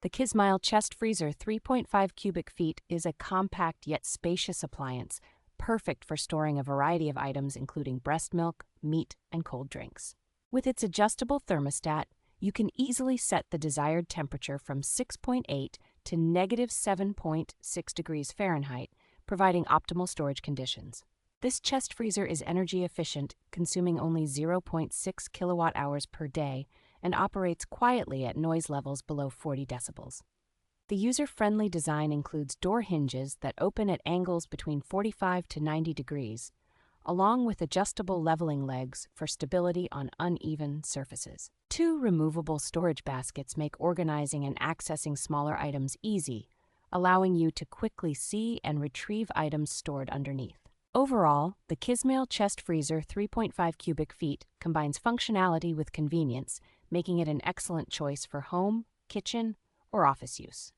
The Kismile Chest Freezer 3.5 cubic feet is a compact yet spacious appliance, perfect for storing a variety of items including breast milk, meat, and cold drinks. With its adjustable thermostat, you can easily set the desired temperature from 6.8 to -7.6 degrees Fahrenheit, providing optimal storage conditions. This chest freezer is energy efficient, consuming only 0.6 kilowatt-hours per day, and operates quietly at noise levels below 40 decibels. The user-friendly design includes door hinges that open at angles between 45 to 90 degrees, along with adjustable leveling legs for stability on uneven surfaces. Two removable storage baskets make organizing and accessing smaller items easy, allowing you to quickly see and retrieve items stored underneath. Overall, the Kismile Chest Freezer 3.5 cubic feet combines functionality with convenience, making it an excellent choice for home, kitchen, or office use.